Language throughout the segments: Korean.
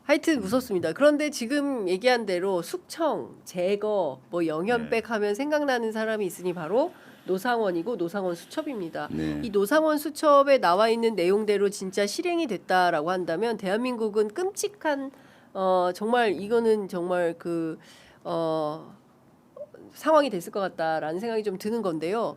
하여튼 무섭습니다. 그런데 지금 얘기한 대로 숙청, 제거, 뭐 영현백 하면 생각나는 사람이 있으니 바로 노상원이고 노상원 수첩입니다. 네. 이 노상원 수첩에 나와 있는 내용대로 진짜 실행이 됐다라고 한다면 대한민국은 끔찍한 정말 이거는 정말 상황이 됐을 것 같다라는 생각이 좀 드는 건데요.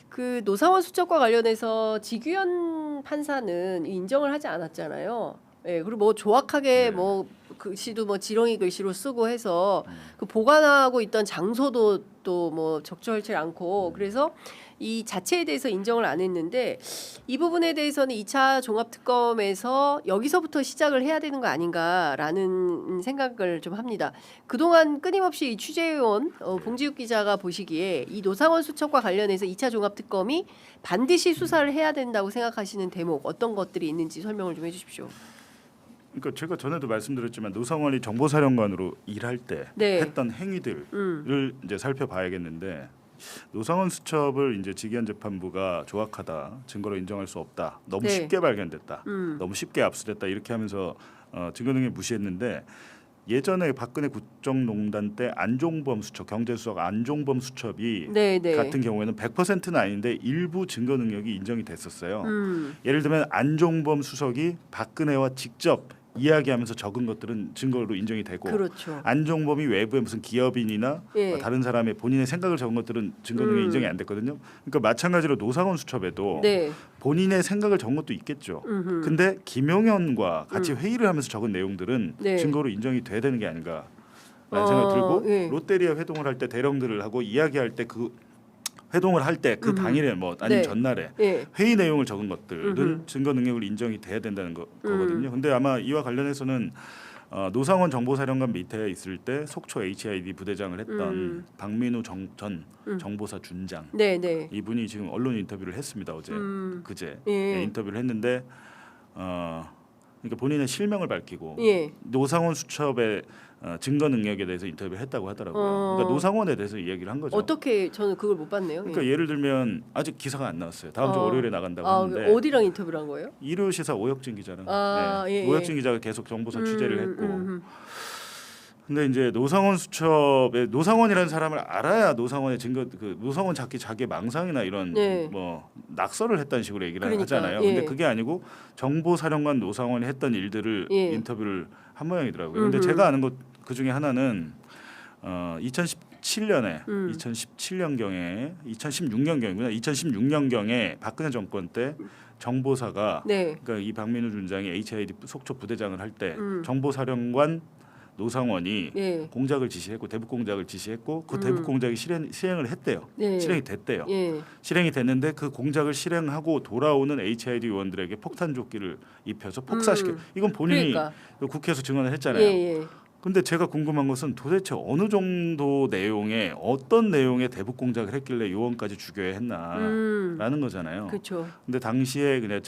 그 노상원 수첩과 관련해서 지규현 판사는 인정을 하지 않았잖아요. 예, 그리고 뭐 조악하게 네. 뭐 글씨도 뭐 지렁이 글씨로 쓰고 해서 그 보관하고 있던 장소도 또 뭐 적절치 않고 그래서 이 자체에 대해서 인정을 안 했는데 이 부분에 대해서는 2차 종합특검에서 여기서부터 시작을 해야 되는 거 아닌가라는 생각을 좀 합니다. 그동안 끊임없이 이 취재해온 봉지욱 기자가 보시기에 이 노상원 수첩과 관련해서 2차 종합특검이 반드시 수사를 해야 된다고 생각하시는 대목 어떤 것들이 있는지 설명을 좀 해주십시오. 그러니까 제가 전에도 말씀드렸지만 노상원이 정보사령관으로 일할 때 네. 했던 행위들을 이제 살펴봐야겠는데 노상원 수첩을 이제 지기현 재판부가 조악하다, 증거로 인정할 수 없다, 너무 네. 쉽게 발견됐다, 너무 쉽게 압수됐다 이렇게 하면서 증거 능력 무시했는데 예전에 박근혜 국정농단 때 안종범 수첩 경제수석 안종범 수첩이 네, 네. 같은 경우에는 100%는 아닌데 일부 증거 능력이 인정이 됐었어요. 예를 들면 안종범 수석이 박근혜와 직접 이야기하면서 적은 것들은 증거로 인정이 되고 그렇죠. 안종범이 외부의 무슨 기업인이나 예. 다른 사람의 본인의 생각을 적은 것들은 증거 능력이 인정이 안 됐거든요. 그러니까 마찬가지로 노상원 수첩에도 네. 본인의 생각을 적은 것도 있겠죠. 근데 김용현과 같이 회의를 하면서 적은 내용들은 네. 증거로 인정이 돼야 되는 게 아닌가라는 생각이 들고 예. 롯데리아 회동을 할 때 대령들을 하고 이야기할 때 그 회동을 할 때 그 당일에 뭐 아니면 네. 전날에 예. 회의 내용을 적은 것들은 증거 능력을 인정이 돼야 된다는 거거든요. 근데 아마 이와 관련해서는 노상원 정보사령관 밑에 있을 때 속초 HID 부대장을 했던 박민우 전 정보사 준장 네, 네. 이분이 지금 언론 인터뷰를 했습니다. 어제 그제 예. 인터뷰를 했는데 그러니까 본인의 실명을 밝히고 예. 노상원 수첩의 증거 능력에 대해서 인터뷰를 했다고 하더라고요. 그러니까 노상원에 대해서 이야기를 한 거죠. 어떻게 저는 그걸 못 봤네요. 그러니까 예를 들면 아직 기사가 안 나왔어요. 다음 주 월요일에 나간다고 하는데 어디랑 인터뷰를 한 거예요? 일요시사 오혁진 기자랑 예, 오혁진 기자가 계속 정보사 취재를 했고 근데 이제 노상원 수첩에 노상원이라는 사람을 알아야 노상원의 증거 그 노상원 자기의 망상이나 이런 네. 뭐 낙서를 했다는 식으로 얘기를 그러니까, 하잖아요. 예. 근데 그게 아니고 정보사령관 노상원이 했던 일들을 예. 인터뷰를 한 모양이더라고요. 근데 제가 아는 것 그 중에 하나는 2017년에 2017년경에 2016년경이구나. 2016년경에 박근혜 정권 때 정보사가 네. 그러니까 이 박민우 준장이 HID 속초 부대장을 할 때 정보사령관 노상원이 예. 공작을 지시했고 대북 공작을 지시했고 그 대북 공작이 실행을 했대요. 네. 실행이 됐대요. 예. 실행이 됐는데 그 공작을 실행하고 돌아오는 HID 요원들에게 폭탄 조끼를 입혀서 폭사시켜. 이건 본인이 그러니까. 국회에서 증언을 했잖아요. 예. 근데 제가 궁금한 것은 도대체 어느 정도 내용의 어떤 내용의 대북 공작을 했길래 요원까지 죽여야 했나라는 거잖아요. 그렇죠. 근데 당시에 그냥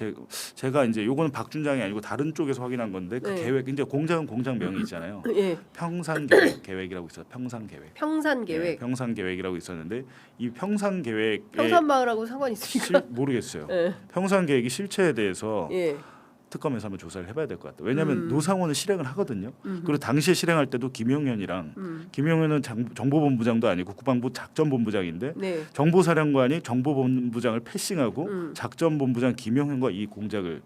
제가 이제 요거는 박 준장이 아니고 다른 쪽에서 확인한 건데 그 네. 계획 이제 공작은 공작명이 있잖아요. 예. 평산 계획이라고 있어요. 평산 계획. 평산 계획. 네, 평산 계획이라고 있었는데 이 평산 계획에 평산마을하고 상관 있습니까? 모르겠어요. 예. 평산 계획이 실체에 대해서 예. 특검에서 한번 조사를 해봐야 될 것 같아요. 왜냐하면 노상원은 실행을 하거든요. 그리고 당시에 실행할 때도 김용현이랑 김용현은 정보본부장도 아니고 국방부 작전본부장인데 네. 정보사령관이 정보본부장을 패싱하고 작전본부장 김용현과 이 공작을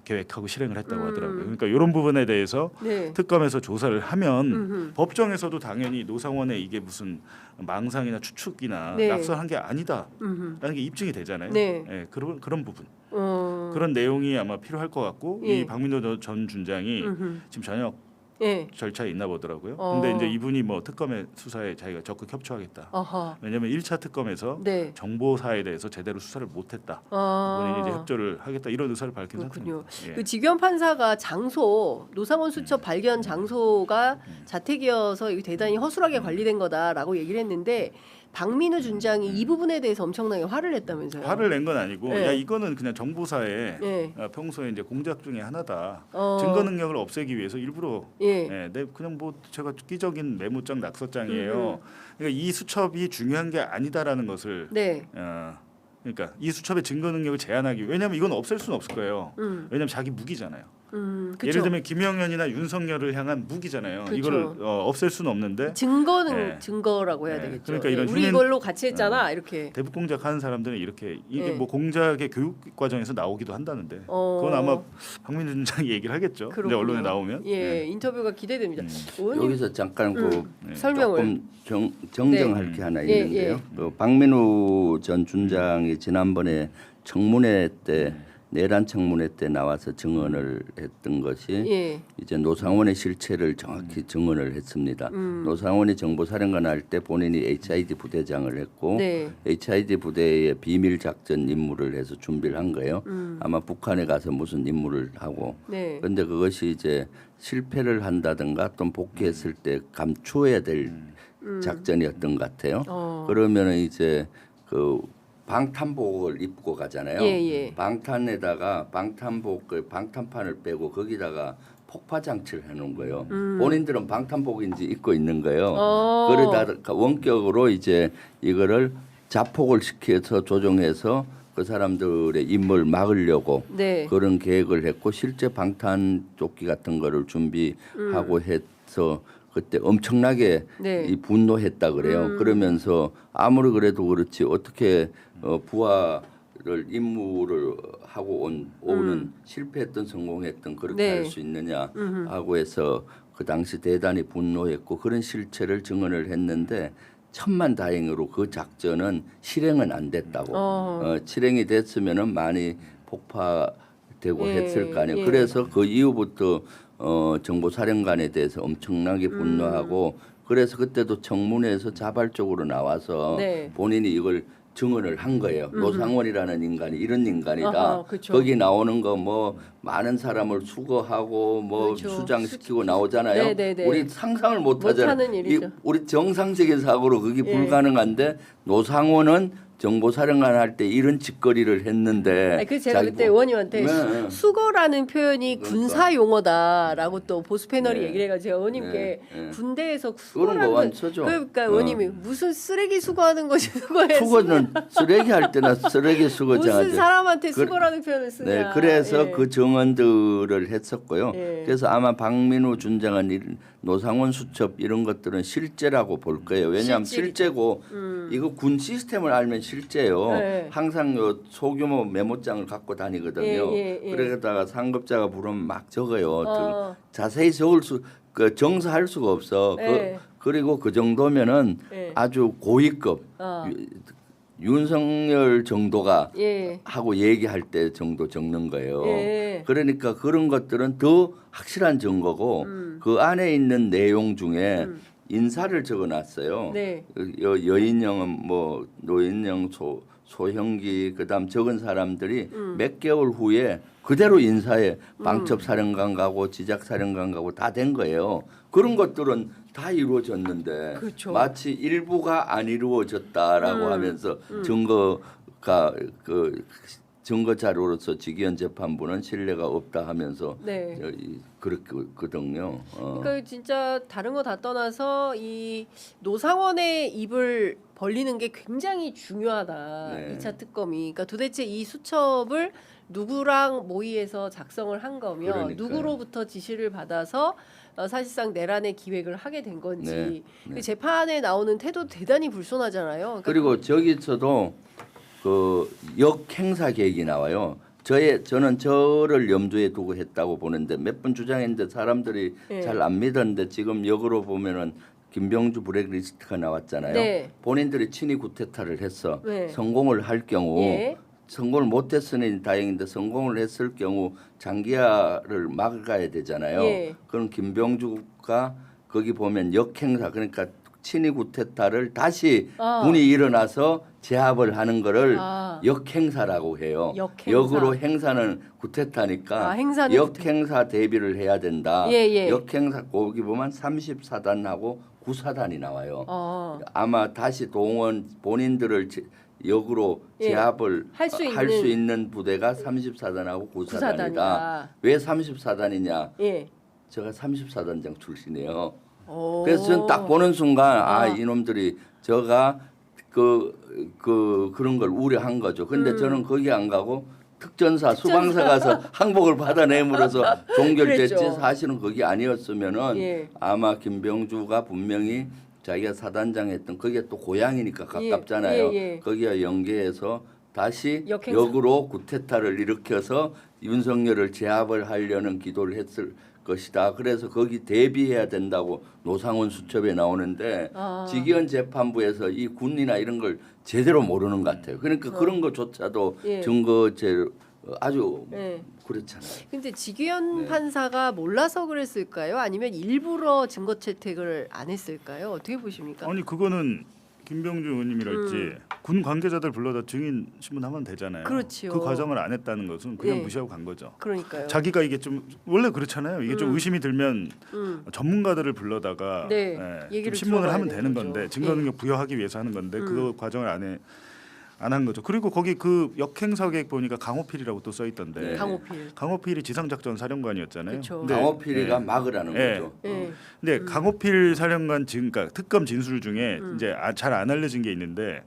계획하고 실행을 했다고 하더라고요. 그러니까 이런 부분에 대해서 네. 특검에서 조사를 하면 법정에서도 당연히 노상원의 이게 무슨 망상이나 추측이나 네. 낙선한 게 아니다라는 게 입증이 되잖아요. 네. 예, 그런 부분. 어. 그런 내용이 아마 필요할 것 같고 예. 이 박민호 전 준장이 지금 저녁 예. 절차에 있나 보더라고요. 어. 근데 이제 이분이 뭐 특검의 수사에 자기가 적극 협조하겠다. 아하. 왜냐하면 1차 특검에서 네. 정보사에 대해서 제대로 수사를 못했다. 본인이 이제 협조를 하겠다 이런 의사를 밝힌 그렇군요. 상태입니다. 예. 그 지규현 판사가 장소 노상원 수첩 발견 장소가 자택이어서 이게 대단히 허술하게 관리된 거다라고 얘기를 했는데 박민우 준장이 이 부분에 대해서 엄청나게 화를 냈다면서요. 화를 낸 건 아니고 예. 야 이거는 그냥 정보사의 예. 평소에 이제 공작 중에 하나다. 어. 증거 능력을 없애기 위해서 일부러 예. 그냥 뭐 제가 끼적인 메모장 낙서장이에요. 그러니까 이 수첩이 중요한 게 아니다라는 것을 네. 그러니까 이 수첩의 증거 능력을 제한하기 왜냐하면 이건 없앨 수는 없을 거예요. 왜냐하면 자기 무기잖아요. 그쵸. 예를 들면 김영현이나 윤석열을 향한 무기잖아요. 그쵸. 이걸 없앨 수는 없는데 증거는 예. 증거라고 해야 예. 되겠죠. 그러니까 이런 우리 휴면- 이걸로 같이 했잖아 이렇게. 대북 공작하는 사람들은 이렇게 이게 예. 뭐 공작의 교육 과정에서 나오기도 한다는데 그건 아마 박민우 준장이 얘기를 하겠죠. 근데 그렇군요. 언론에 나오면 예, 인터뷰가 기대됩니다. 의원님 여기서 잠깐 설명을. 조금 정정할 게 하나 예, 있는데요. 예. 그 박민우 전 준장이 지난번에 청문회 때 내란 청문회 때 나와서 증언을 했던 것이 예. 이제 노상원의 실체를 정확히 증언을 했습니다. 노상원이 정보사령관 할 때 본인이 HID 부대장을 했고 네. HID 부대의 비밀 작전 임무를 해서 준비를 한 거예요. 아마 북한에 가서 무슨 임무를 하고 네. 그런데 그것이 이제 실패를 한다든가 또 복귀했을 때 감추어야 될 작전이었던 것 같아요. 그러면은 이제 그 방탄복을 입고 가잖아요. 예, 예. 방탄에다가 방탄복 그 방탄판을 빼고 거기다가 폭파 장치를 해놓은 거예요. 본인들은 방탄복인지 입고 있는 거예요. 그러다가 원격으로 이제 이거를 자폭을 시켜서 조종해서 그 사람들의 임무를 막으려고 네. 그런 계획을 했고 실제 방탄 조끼 같은 거를 준비하고 해서 그때 엄청나게 네. 이 분노했다 그래요. 그러면서 아무리 그래도 그렇지 어떻게 부하를 임무를 하고 오는 실패했던 성공했던 그렇게 네. 할 수 있느냐 하고 해서 그 당시 대단히 분노했고 그런 실체를 증언을 했는데 천만다행으로 그 작전은 실행은 안 됐다고. 실행이 됐으면은 많이 폭파되고 예, 했을 거 아니에요. 예. 그래서 그 이후부터 정보사령관에 대해서 엄청나게 분노하고 그래서 그때도 청문회에서 자발적으로 나와서 네. 본인이 이걸 증언을 한 거예요. 노상원이라는 인간이 이런 인간이다. 아하, 그쵸. 거기 나오는 거 뭐 많은 사람을 수거하고 뭐 그렇죠. 수장시키고 나오잖아요. 네, 네, 네. 우리 상상을 못 하잖아요. 못하는 일이죠. 우리 정상적인 사고로 그게 예. 불가능한데 노상원은 정보사령관 할 때 이런 짓거리를 했는데 아니, 그 제가 자기 그때 뭐- 의원님한테 네. 수거라는 표현이 그러니까. 군사 용어다라고 또 보수 패널이 네. 얘기를 해가지고 제가 의원님께 네. 네. 군대에서 그런 거 수거라는 완서죠. 그러니까 의원님이 무슨 쓰레기 수거하는 것이 수거해 수거는 쓰레기 할 때나 쓰레기 수거장하죠. 무슨 사람한테 그- 수거라는 표현을 쓰냐. 네, 그래서 예. 그 정언들을 했었고요. 예. 그래서 아마 박민우 준장은 노상원 수첩 이런 것들은 실제라고 볼 거예요. 왜냐하면 실질이다. 실제고 이거 군 시스템을 알면 실제요. 네. 항상 요 소규모 메모장을 갖고 다니거든요. 예, 예, 예. 그러다가 상급자가 부르면 막 적어요. 어. 자세히 적을 그 정사할 수가 없어. 예. 그리고 그 정도면은 예. 아주 고위급 어. 윤석열 정도가 예. 하고 얘기할 때 정도 적는 거예요. 예. 그러니까 그런 것들은 더 확실한 증거고 그 안에 있는 내용 중에 인사를 적어놨어요. 네. 여인영은 뭐 노인영, 소형기 그다음 적은 사람들이 몇 개월 후에 그대로 인사에 방첩사령관 가고 지작사령관 가고 다 된 거예요. 그런 것들은 다 이루어졌는데 그렇죠. 마치 일부가 안 이루어졌다라고 하면서 증거가 그 증거 자료로서 직위원 재판부는 신뢰가 없다 하면서 네. 그렇거든요. 그러니까 진짜 다른 거 다 떠나서 이 노상원의 입을 벌리는 게 굉장히 중요하다. 네. 2차 특검이. 그러니까 도대체 이 수첩을 누구랑 모의해서 작성을 한 거며 그러니까요. 누구로부터 지시를 받아서 사실상 내란의 기획을 하게 된 건지. 네. 그 재판에 나오는 태도 대단히 불손하잖아요. 그러니까 그리고 저기서도 그 역행사 계획이 나와요. 저는 저를 염두에 두고 했다고 보는데 몇 번 주장했는데 사람들이 네. 잘 안 믿었는데 지금 역으로 보면은 김병주 블랙리스트가 나왔잖아요. 네. 본인들이 친위 구태타를 했어. 네. 성공을 할 경우 예. 성공을 못했으니 다행인데 성공을 했을 경우 장기화를 막아야 되잖아요. 예. 그럼 김병주가 거기 보면 역행사 그러니까 친위 구태타를 다시 아. 군이 일어나서 제압을 하는 거를 아. 역행사라고 해요. 역행사. 역으로 행사는 구태타니까 아, 행사는 역행사 대비를 해야 된다. 예, 예. 역행사 거기 보면 30사단하고 9사단이 나와요. 아마 다시 동원 본인들을 역으로 예. 제압을 할 수 할 수 있는 있는 부대가 30사단하고 9사단이다. 구사단이다. 왜 30사단이냐? 예. 제가 30사단장 출신이에요. 오. 그래서 저는 딱 보는 순간 아. 이놈들이 저가 그런 걸 우려한 거죠. 근데 저는 거기 안 가고 특전사 수방사 가서 항복을 받아내므로서 종결됐지 그랬죠. 사실은 그게 아니었으면은 예. 아마 김병주가 분명히 자기가 사단장 했던 그게 또 고향이니까 가깝잖아요. 예, 예. 거기와 연계해서 다시 역행사. 역으로 구테타를 일으켜서 윤석열을 제압을 하려는 기도를 했을 것이다. 그래서 거기 대비해야 된다고 노상원 수첩에 나오는데 아. 직위원 재판부에서 이 군이나 이런 걸 제대로 모르는 것 같아요. 그러니까 그런 것조차도 예. 증거제로 아주 예. 그렇잖아요. 근데 직위원 네. 판사가 몰라서 그랬을까요? 아니면 일부러 증거 채택을 안 했을까요? 어떻게 보십니까? 아니 그거는 김병주 의원님이랄지 군 관계자들 불러다 증인 신문하면 되잖아요. 그렇지요. 그 과정을 안 했다는 것은 그냥 예. 무시하고 간 거죠. 그러니까요. 자기가 이게 좀 원래 그렇잖아요. 이게 좀 의심이 들면 전문가들을 불러다가 네, 좀 얘기를 신문을 들어봐야 하면 되는 되는 거죠. 건데 증거 능력 부여하기 위해서 하는 건데 그 과정을 안 한 거죠. 그리고 거기 그 역행사 계획 보니까 강호필이라고 또 써 있던데. 네. 강호필. 강호필이 지상작전 사령관이었잖아요. 그쵸. 근데, 강호필이가 예. 막으라는 예. 거죠. 예. 근데 강호필 사령관 그러니까 특검 진술 중에 이제 잘 안 알려진 게 있는데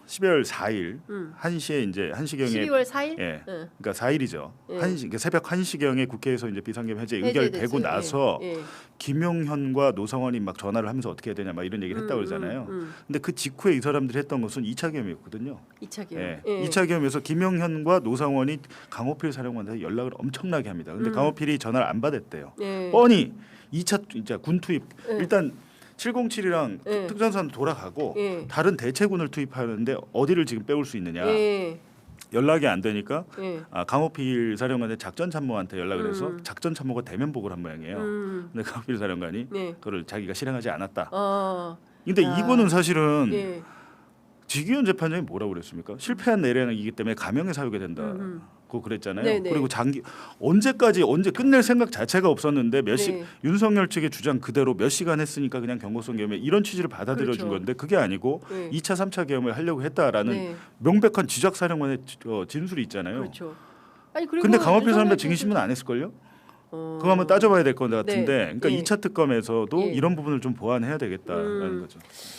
12월 4일 1시에 이제 1시경에 12월 4일? 예. 응. 그러니까 4일이죠. 예. 그러니까 새벽 1시경에 국회에서 이제 비상계엄 해제 의결되고 해제됐어요. 나서 예. 예. 김용현과 노상원이 막 전화를 하면서 어떻게 해야 되냐 막 이런 얘기를 했다고 그러잖아요. 근데 그 직후에 이 사람들이 했던 것은 2차 계엄이었거든요. 2차 계엄. 예. 예. 2차 계엄에서 김용현과 노상원이 강호필 사령관한테 연락을 엄청나게 합니다. 근데 강호필이 전화를 안 받았대요. 예. 뻔히 2차 진짜 군 투입 예. 일단 707이랑 예. 특전사는 돌아가고 예. 다른 대체군을 투입하는데 어디를 지금 빼올 수 있느냐 예. 연락이 안 되니까 예. 강호필 사령관의 작전 참모한테 연락을 해서 작전 참모가 대면 보고를 한 모양이에요. 근데 강호필 사령관이 네. 그걸 자기가 실행하지 않았다. 아. 근데 이거는 사실은 예. 직위원 재판장이 뭐라고 그랬습니까? 실패한 내란이기 때문에 감형에 사유가 된다. 고 그랬잖아요. 네네. 그리고 언제 끝낼 생각 자체가 없었는데 네. 윤석열 측의 주장 그대로 몇 시간 했으니까 그냥 경고성 계엄에 이런 취지를 받아들여 준 그렇죠. 건데 그게 아니고 네. 2차 3차 계엄을 하려고 했다라는 네. 명백한 지적 사령관의 진술이 있잖아요. 그렇죠. 아니 그리고 근데 강호필 윤석열 사람들 증인 총장- 신문 안 했을걸요? 어. 그거 한번 따져봐야 될 건데 같은데 네. 그러니까 예. 2차 특검에서도 예. 이런 부분을 좀 보완해야 되겠다라는 거죠.